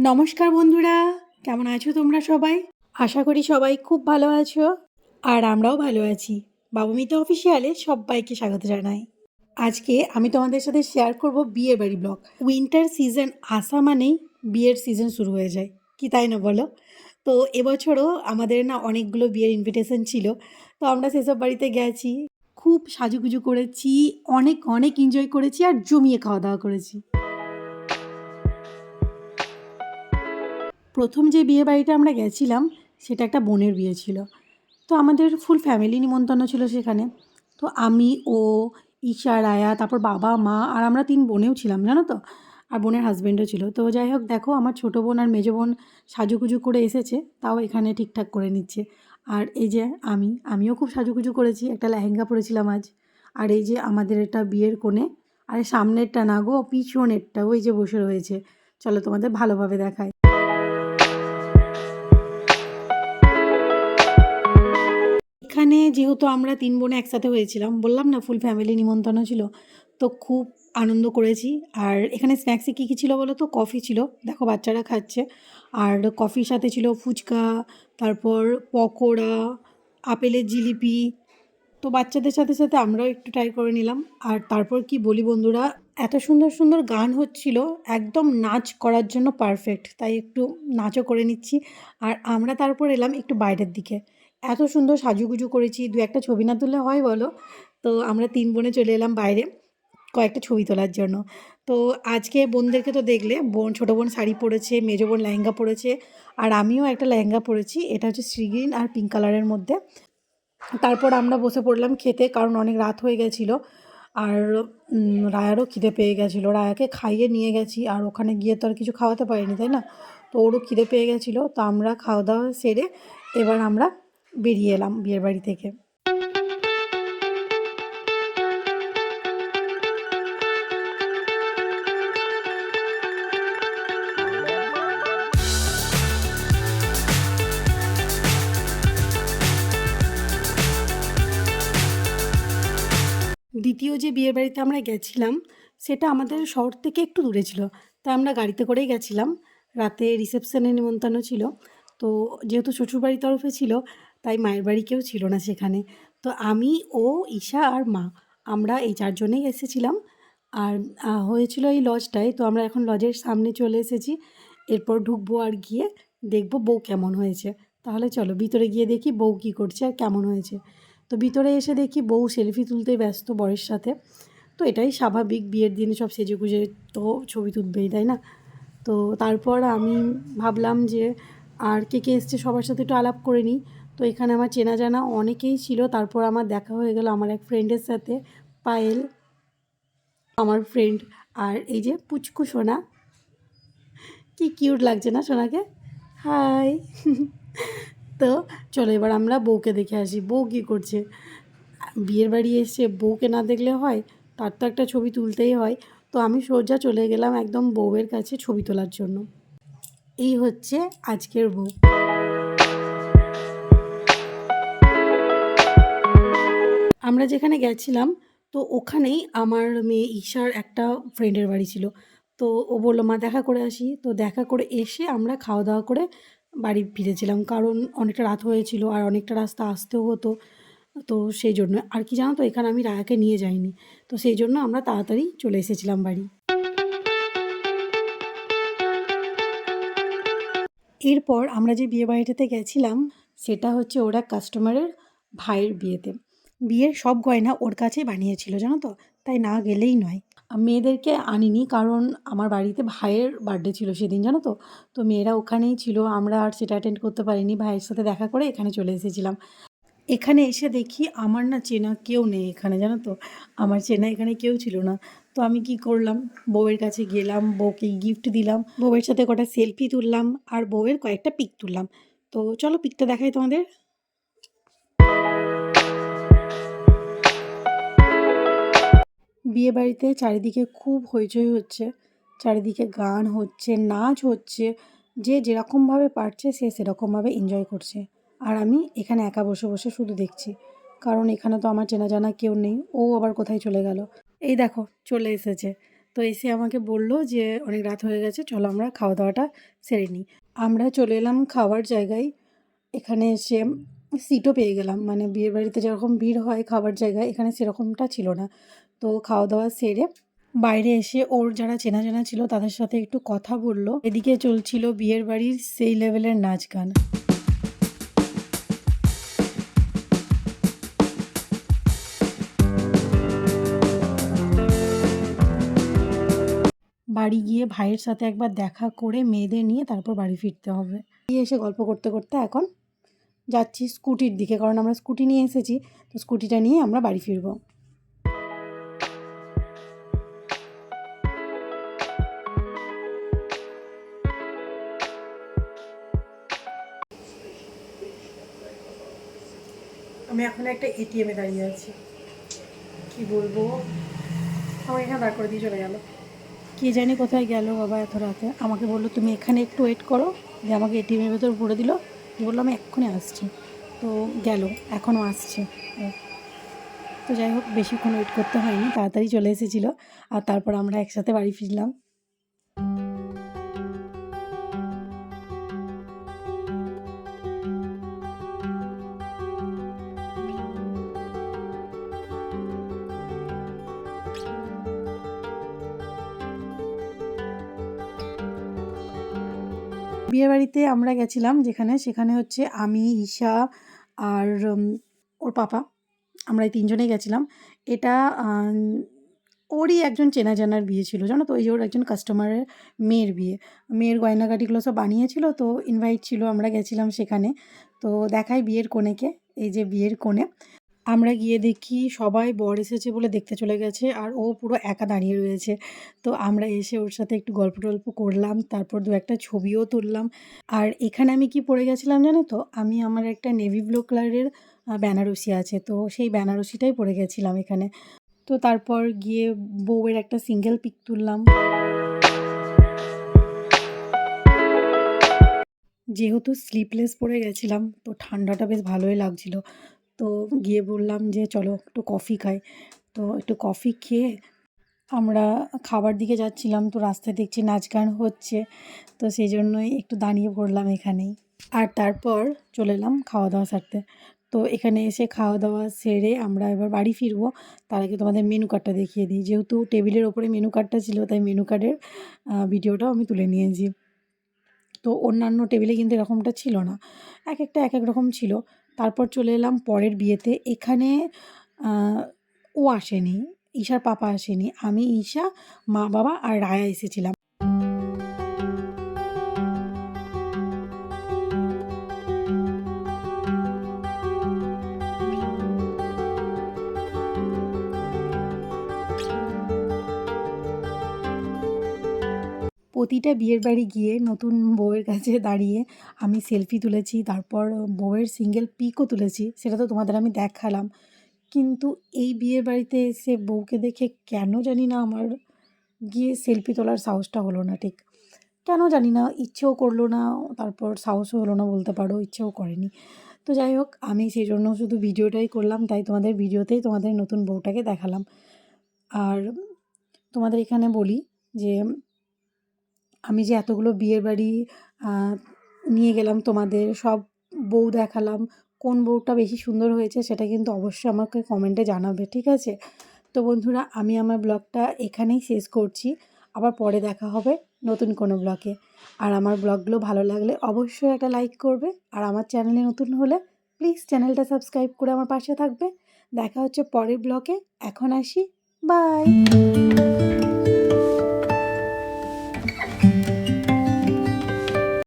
নমস্কার বন্ধুরা, কেমন আছো তোমরা সবাই? আশা করি সবাই খুব ভালো আছো। আর আমরাও ভালো আছি। বাবুমিতা অফিসিয়ালে সবাইকে স্বাগত জানাই। আজকে আমি তোমাদের সাথে শেয়ার করব বিয়ে বাড়ি ব্লগ। উইন্টার সিজন আসা মানেই বিয়ের সিজন শুরু হয়ে যায়, কি তাই না বলো? তো এবছরও আমাদের না অনেকগুলো বিয়ের ইনভিটেশন ছিল। তো আমরা সেসব বাড়িতে গেছি, খুব সাজুগুজু করেছি, অনেক অনেক এনজয় করেছি আর জমিয়ে খাওয়া দাওয়া করেছি। প্রথম যে বিয়ে বাড়িটা আমরা গেছিলাম সেটা একটা বোনের বিয়ে ছিল। তো আমাদের ফুল ফ্যামিলি নিমন্ত্রণ ছিল সেখানে। তো আমি, ও, ঈশা, রায়া, তারপর বাবা, মা আর আমরা 3 বোনেও ছিলাম, জানো তো? আর বোনের হাজব্যান্ডও ছিল। তো যাই হোক, দেখো আমার ছোটো বোন আর মেজো বোন সাজুগুজু করে এসেছে, তাও এখানে ঠিকঠাক করে নিচ্ছে। আর এই যে আমিও খুব সাজুগুজু করেছি, একটা লেহেঙ্গা পরেছিলাম আজ। আর এই যে আমাদের এটা বিয়ের কোণে, আর সামনেরটা না গো, পিছনেরটা ওই যে বসে রয়েছে। চলো তোমাদের ভালোভাবে দেখাই। এখানে যেহেতু আমরা 3 বোনে একসাথে হয়েছিলাম, বললাম না ফুল ফ্যামিলি নিমন্ত্রণ ছিল, তো খুব আনন্দ করেছি। আর এখানে স্ন্যাক্সে কী কী ছিল বলো তো? কফি ছিল, দেখো বাচ্চারা খাচ্ছে। আর কফির সাথে ছিল ফুচকা, তারপর পকোড়া, আপেলের জিলিপি। তো বাচ্চাদের সাথে সাথে আমরাও একটু ট্রাই করে নিলাম। আর তারপর কি বলি বন্ধুরা, এত সুন্দর সুন্দর গান হচ্ছিল, একদম নাচ করার জন্য পারফেক্ট, তাই একটু নাচও করে নিচ্ছি। আর আমরা তারপর এলাম একটু বাইরের দিকে, এত সুন্দর সাজুগুজু করেছি, দু একটা ছবি না তুললে হয় বলো? তো আমরা 3 বোনে চলে এলাম বাইরে কয়েকটা ছবি তোলার জন্য। তো আজকে বোনদেরকে তো দেখলে, ছোটো বোন শাড়ি পরেছে, মেজো বোন লেহেঙ্গা পরেছে, আর আমিও একটা লেহেঙ্গা পরেছি, এটা হচ্ছে সি গ্রিন আর পিঙ্ক কালারের মধ্যে। তারপর আমরা বসে পড়লাম খেতে, কারণ অনেক রাত হয়ে গেছিলো। আর রায়ারও খিদে পেয়ে গেছিলো, রায়াকে খাইয়ে নিয়ে গেছি, আর ওখানে গিয়ে তো আর কিছু খাওয়াতে পারিনি, তাই না? তো ওরও খিদে পেয়ে গেছিলো, তো আমরা খাওয়া দাওয়া সেরে এবার আমরা বেরিয়ে এলাম বিয়ের বাড়ি থেকে। দ্বিতীয় যে বিয়ের বাড়িতে আমরা গেছিলাম সেটা আমাদের শহর থেকে একটু দূরে ছিল, তাই আমরা গাড়িতে করেই গেছিলাম। রাতে রিসেপশনে নিমন্ত্রণ ছিল। তো যেহেতু শ্বশুরবাড়ির তরফে ছিল, তাই মায়ের বাড়ি কেউ ছিল না সেখানে। তো আমি, ও, ঈশা আর মা, আমরা এই 4 জনেই এসেছিলাম। আর হয়েছিল এই লজটায়। তো আমরা এখন লজের সামনে চলে এসেছি, এরপর ঢুকবো আর গিয়ে দেখবো বউ কেমন হয়েছে। তাহলে চলো ভিতরে গিয়ে দেখি বউ কী করছে আর কেমন হয়েছে। তো ভিতরে এসে দেখি বউ সেলফি তুলতে ব্যস্ত বরের সাথে। তো এটাই স্বাভাবিক, বিয়ের দিনে সব সেজেগুজে তো ছবি তুলবেই, তাই না? তো তারপর আমি ভাবলাম যে আর কে কে এসছে সবার সাথে একটু আলাপ করে নিই। তো এখানে আমার চেনা জানা অনেকেই ছিল। তারপর আমার দেখা হয়ে গেল আমার এক ফ্রেন্ডের সাথে, পায়েল আমার ফ্রেন্ড। আর এই যে পুচকু সোনা, কি কিউট লাগছে না সোনাকে? হাই! তো চলো এবার আমরা বউকে দেখে আসি, বউ কী করছে। বিয়ের বাড়ি এসে বউকে না দেখলে হয়? তার তো একটা ছবি তুলতেই হয়। তো আমি সোজা চলে গেলাম একদম বউয়ের কাছে ছবি তোলার জন্য। এই হচ্ছে আজকের বউ। আমরা যেখানে গেছিলাম, তো ওখানেই আমার মেয়ে ঈশার একটা ফ্রেন্ডের বাড়ি ছিল। তো ও বলল মা দেখা করে আসি। তো দেখা করে এসে আমরা খাওয়া দাওয়া করে বাড়ি ফিরেছিলাম, কারণ অনেকটা রাত হয়েছিল আর অনেকটা রাস্তা আসতেও হতো। তো সেই জন্য আর কি জানো তো, এখানে আমি রায়াকে নিয়ে যাইনি, তো সেই জন্য আমরা তাড়াতাড়ি চলে এসেছিলাম বাড়ি। এরপর আমরা যে বিয়ে বাড়িটাতে গেছিলাম সেটা হচ্ছে ওর এক কাস্টমারের ভাইয়ের বিয়েতে। বিয়ের সব গয়না ওর কাছেই বানিয়েছিল, জানো তো? তাই না গেলেই নয়। মেয়েদেরকে আনিনি, কারণ আমার বাড়িতে ভাইয়ের বার্থডে ছিল সেদিন, জানো তো? তো মেয়েরা ওখানেই ছিল, আমরা আর সেটা অ্যাটেন্ড করতে পারিনি। ভাইয়ের সাথে দেখা করে এখানে চলে এসেছিলাম। এখানে এসে দেখি আমার না চেনা কেউ নেই এখানে, জানো তো? আমার চেনা এখানে কেউ ছিল না। তো আমি কি করলাম, বউয়ের কাছে গেলাম, বউকে গিফট দিলাম, বউয়ের সাথে কটা সেলফি তুললাম, আর বউয়ের কয়েকটা পিক তুললাম। তো চলো পিকটা দেখাই তোমাদের। বিয়ে বাড়িতে চারিদিকে খুব হইচই হচ্ছে, চারিদিকে গান হচ্ছে, নাচ হচ্ছে, যে যেরকমভাবে পারছে সে সেরকমভাবে এনজয় করছে। আর আমি এখানে একা বসে বসে শুধু দেখছি, কারণ এখানে তো আমার চেনা জানা কেউ নেই। ও আবার কোথায় চলে গেল, এই দেখো চলে এসেছে। তো এসে আমাকে বলল যে অনেক রাত হয়ে গেছে, চলো আমরা খাওয়া দাওয়াটা সেরে নিই। আমরা চলে এলাম খাওয়ার জায়গায়। এখানে এসে সিটও পেয়ে গেলাম, মানে বিয়েবাড়িতে যেরকম ভিড় হয় খাবার জায়গায়, এখানে সেরকমটা ছিল না। তো খাওয়া দাওয়া সেরে বাইরে এসে ওর যারা চেনা জানা ছিল তাদের সাথে একটু কথা বলল। এদিকে চলছিল বিয়ের বাড়ির সেই লেভেলের নাচ গান। বাড়ি গিয়ে ভাইয়ের সাথে একবার দেখা করে মেয়েদের নিয়ে তারপর বাড়ি ফিরতে হবে। গিয়ে এসে গল্প করতে করতে এখন যাচ্ছি স্কুটির দিকে, কারণ আমরা স্কুটি নিয়ে এসেছি, তো স্কুটিটা নিয়ে আমরা বাড়ি ফিরবো। আমি এখন একটা এটিএমে দাঁড়িয়ে আছি, কি বলবো, আমার এখানে দাঁড় করে দিয়ে চলে গেল। কে জানি কোথায় গেল বাবা এত রাতে। আমাকে বললো তুমি এখানে একটু ওয়েট করো, যে আমাকে এটিএমের ভেতর ভরে দিল, বললো আমি এক্ষুনি আসছি। তো গেল, এখনও আসছে। তো যাই হোক, বেশিক্ষণ ওয়েট করতে হয়নি, তাড়াতাড়ি চলে এসেছিলো। আর তারপর আমরা একসাথে বাড়ি ফিরলাম। বিয়েবাড়িতে আমরা গেছিলাম যেখানে, সেখানে হচ্ছে আমি, ঈশা আর ওর পাপা, আমরা এই ৩ জনেই গেছিলাম। এটা ওরই একজন চেনা জানার বিয়ে ছিল, জানো তো, ওই যে ওর একজন কাস্টমারের মেয়ের বিয়ে। মেয়ের গয়নাগাটিগুলো সব বানিয়েছিল, তো ইনভাইট ছিল, আমরা গেছিলাম সেখানে। তো দেখাই বিয়ের কনেকে, এই যে বিয়ের কনে। আমরা গিয়ে দেখি সবাই বর এসেছে বলে দেখতে চলে গেছে, আর ও পুরো একা দাঁড়িয়ে রয়েছে। তো আমরা এসে ওর সাথে একটু গল্প টল্প করলাম, তারপর ২-১টা ছবিও তুললাম। আর এখানে আমি কি পরে গেছিলাম জানো তো? আমি আমার একটা নেভি ব্লু কালারের বেনারসি আছে, তো সেই বেনারসিটাই পরে গেছিলাম এখানে। তো তারপর গিয়ে বউয়ের একটা সিঙ্গেল পিক তুললাম। যেহেতু স্লিপলেস পরে গেছিলাম, তো ঠান্ডাটা বেশ ভালোই লাগছিল। তো গিয়ে বললাম যে চলো একটু কফি খাই। তো একটু কফি খেয়ে আমরা খাবার দিকে যাচ্ছিলাম, তো রাস্তায় দেখছি নাচ গান হচ্ছে, তো সেই জন্যই একটু দাঁড়িয়ে পড়লাম এখানেই। আর তারপর চলে এলাম খাওয়া দাওয়া সারতে। তো এখানে এসে খাওয়া দাওয়া সেরে আমরা এবার বাড়ি ফিরবো। তার আগে তোমাদের মেনু কার্ডটা দেখিয়ে দিই। যেহেতু টেবিলের ওপরে মেনু কার্ডটা ছিল, তাই মেনু কার্ডের ভিডিওটাও আমি তুলে নিয়েছি। তো অন্যান্য টেবিলে কিন্তু এরকমটা ছিল না, একেকটা একেক রকম ছিল। তারপর চলে এলাম পরের বিয়েতে। এখানে আ ও আসেনি, ঈশার পাপা আসেনি। আমি, ঈশা, মা-বাবা আর রায়া এসেছিলাম। প্রতিটা বিয়ের বাড়ি গিয়ে নতুন বউয়ের কাছে দাঁড়িয়ে আমি সেলফি তুলেছি, তারপর বউয়ের সিঙ্গেল পিকও তুলেছি, সেটা তো তোমাদের আমি দেখালাম। কিন্তু এই বিয়ের বাড়িতে এসে বউকে দেখে কেন জানি না আমার গিয়ে সেলফি তোলার সাহসটা হলো না ঠিক। কেন জানি না, ইচ্ছেও করলো না, তারপর সাহসও হলো না বলতে পারো, ইচ্ছেও করেনি। তো যাই হোক, আমি সেজন্য শুধু ভিডিওটাই করলাম, তাই তোমাদের ভিডিওতেই তোমাদের নতুন বউটাকে দেখালাম। আর তোমাদের এখানে বলি যে আমি যে এতগুলো বিয়ের বাড়ি আ নিয়ে গেলাম তোমাদের, সব বউ দেখালাম। কোন বউটা বেশি সুন্দর হয়েছে সেটা কিন্তু অবশ্যই আমাকে কমেন্টে জানাবে, ঠিক আছে? তো বন্ধুরা, আমি আমার ব্লগটা এখানেই শেষ করছি। আবার পরে দেখা হবে নতুন কোনো ব্লগে। আর আমার ব্লগগুলো ভালো লাগলে অবশ্যই একটা লাইক করবে। আর আমার চ্যানেলে নতুন হলে প্লিজ চ্যানেলটা সাবস্ক্রাইব করে আমার পাশে থাকবে। দেখা হচ্ছে পরের ব্লগে। এখন আসি, বাই।